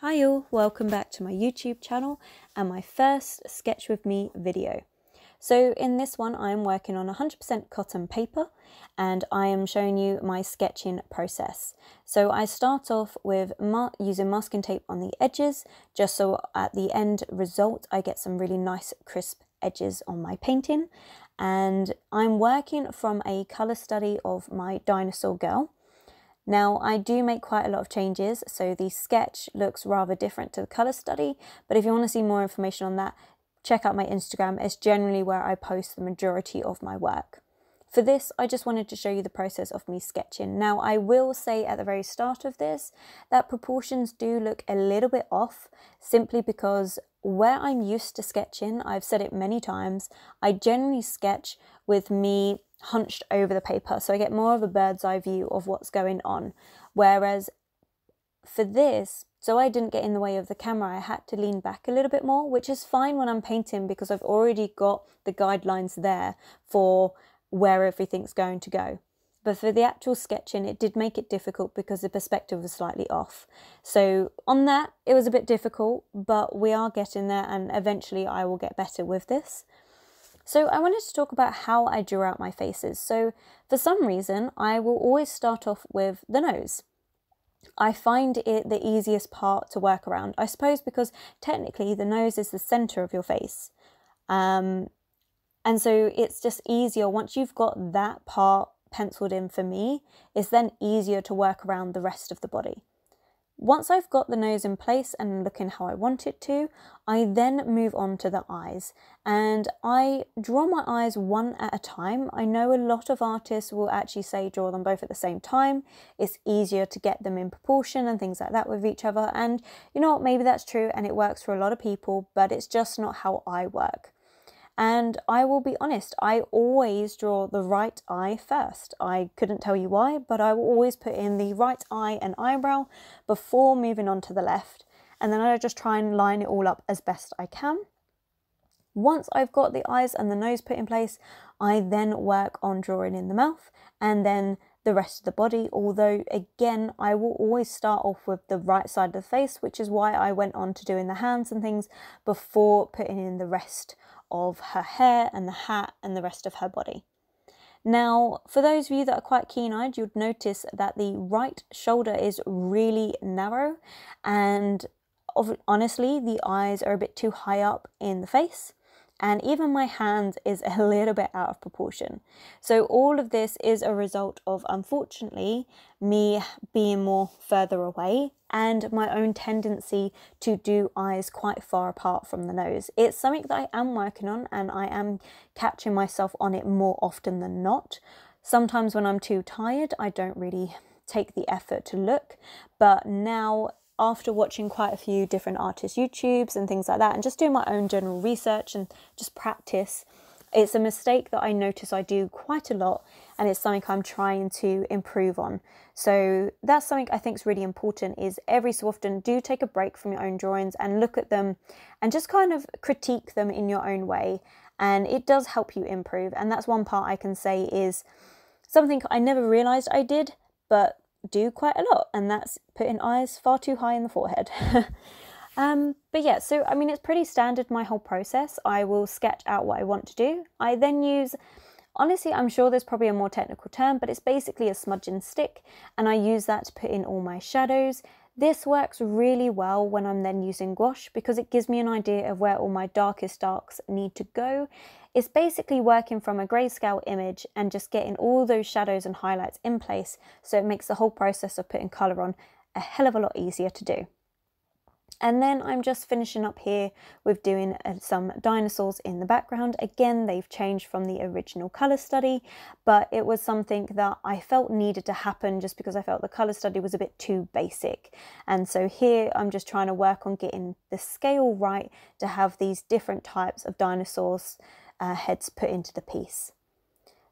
Hi all, welcome back to my YouTube channel and my first Sketch With Me video. So in this one I'm working on 100% cotton paper and I am showing you my sketching process. So I start off with using masking tape on the edges just so at the end result I get some really nice crisp edges on my painting, and I'm working from a colour study of my dinosaur girl. Now I do make quite a lot of changes, so the sketch looks rather different to the colour study, but if you want to see more information on that, check out my Instagram. It's generally where I post the majority of my work. For this, I just wanted to show you the process of me sketching. Now I will say at the very start of this that proportions do look a little bit off, simply because where I'm used to sketching, I've said it many times, I generally sketch with me hunched over the paper, so I get more of a bird's eye view of what's going on. Whereas for this, so I didn't get in the way of the camera, I had to lean back a little bit more, which is fine when I'm painting because I've already got the guidelines there for where everything's going to go. But for the actual sketching, it did make it difficult because the perspective was slightly off. So on that, it was a bit difficult, but we are getting there and eventually I will get better with this. So I wanted to talk about how I draw out my faces. So for some reason, I will always start off with the nose. I find it the easiest part to work around, I suppose because technically the nose is the center of your face. And so it's just easier once you've got that part penciled in. For me, it's then easier to work around the rest of the body. Once I've got the nose in place and looking how I want it to, I then move on to the eyes, and I draw my eyes one at a time. I know a lot of artists will actually say draw them both at the same time. It's easier to get them in proportion and things like that with each other, and you know what, maybe that's true and it works for a lot of people, but it's just not how I work. And I will be honest, I always draw the right eye first. I couldn't tell you why, but I will always put in the right eye and eyebrow before moving on to the left. And then I just try and line it all up as best I can. Once I've got the eyes and the nose put in place, I then work on drawing in the mouth and then the rest of the body, although again I will always start off with the right side of the face, which is why I went on to doing the hands and things before putting in the rest of her hair and the hat and the rest of her body. Now, for those of you that are quite keen-eyed, you'd notice that the right shoulder is really narrow, and honestly the eyes are a bit too high up in the face, and even my hand is a little bit out of proportion. So all of this is a result of, unfortunately, me being more further away and my own tendency to do eyes quite far apart from the nose. It's something that I am working on and I am catching myself on it more often than not. Sometimes when I'm too tired, I don't really take the effort to look, but now after watching quite a few different artists' YouTubes and things like that, and just doing my own general research and just practice, it's a mistake that I notice I do quite a lot, and it's something I'm trying to improve on. So that's something I think is really important, is every so often do take a break from your own drawings and look at them and just kind of critique them in your own way, and it does help you improve. And that's one part I can say is something I never realised I did, but do quite a lot, and that's putting eyes far too high in the forehead. But yeah, so I mean, it's pretty standard, my whole process. I will sketch out what I want to do. I then use, honestly, I'm sure there's probably a more technical term, but it's basically a smudging stick, and I use that to put in all my shadows. This works really well when I'm then using gouache because it gives me an idea of where all my darkest darks need to go. It's basically working from a grayscale image and just getting all those shadows and highlights in place, so it makes the whole process of putting colour on a hell of a lot easier to do. And then I'm just finishing up here with doing some dinosaurs in the background. Again, they've changed from the original colour study, but it was something that I felt needed to happen just because I felt the colour study was a bit too basic. And so here I'm just trying to work on getting the scale right to have these different types of dinosaurs heads put into the piece.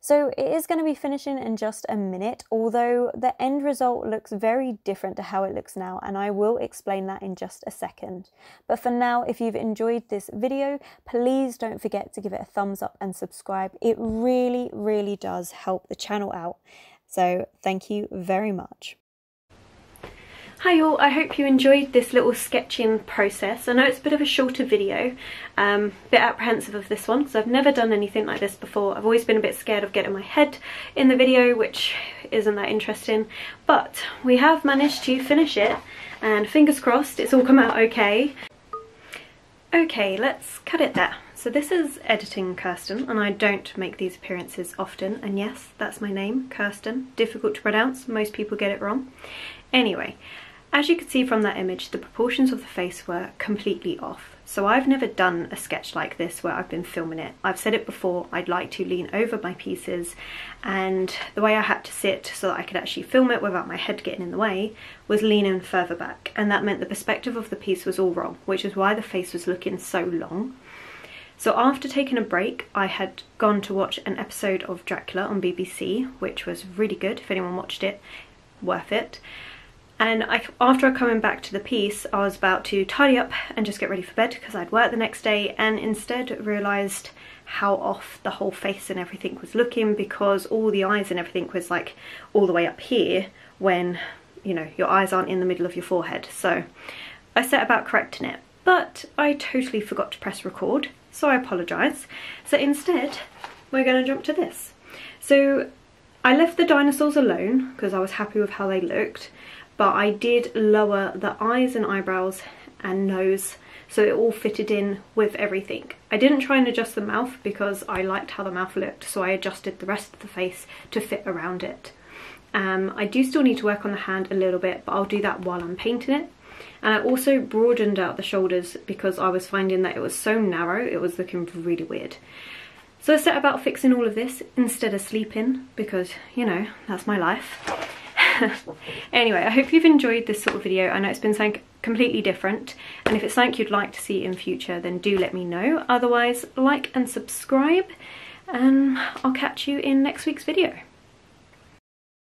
So it is going to be finishing in just a minute, although the end result looks very different to how it looks now, and I will explain that in just a second. But for now, if you've enjoyed this video, please don't forget to give it a thumbs up and subscribe. It really, really does help the channel out. So thank you very much. Hi all, I hope you enjoyed this little sketching process. I know it's a bit of a shorter video, bit apprehensive of this one because I've never done anything like this before. I've always been a bit scared of getting my head in the video, which isn't that interesting, but we have managed to finish it and fingers crossed it's all come out okay. Okay, let's cut it there. So this is editing Kirsten, and I don't make these appearances often, and yes, that's my name, Kirsten. Difficult to pronounce, most people get it wrong. Anyway, as you can see from that image, the proportions of the face were completely off. So I've never done a sketch like this where I've been filming it. I've said it before, I'd like to lean over my pieces, and the way I had to sit so that I could actually film it without my head getting in the way was leaning further back, and that meant the perspective of the piece was all wrong, which is why the face was looking so long. So after taking a break, I had gone to watch an episode of Dracula on BBC, which was really good. If anyone watched it, worth it. And after coming back to the piece, I was about to tidy up and just get ready for bed because I'd work the next day, and instead realised how off the whole face and everything was looking, because all the eyes and everything was like all the way up here when, you know, your eyes aren't in the middle of your forehead. So I set about correcting it, but I totally forgot to press record, so I apologise. So instead, we're going to jump to this. So I left the dinosaurs alone because I was happy with how they looked, but I did lower the eyes and eyebrows and nose so it all fitted in with everything. I didn't try and adjust the mouth because I liked how the mouth looked, so I adjusted the rest of the face to fit around it. I do still need to work on the hand a little bit, but I'll do that while I'm painting it. And I also broadened out the shoulders because I was finding that it was so narrow, it was looking really weird. So I set about fixing all of this instead of sleeping because, you know, that's my life. Anyway, I hope you've enjoyed this sort of video. I know it's been something completely different, and if it's something you'd like to see in future, then do let me know. Otherwise, like and subscribe, and I'll catch you in next week's video.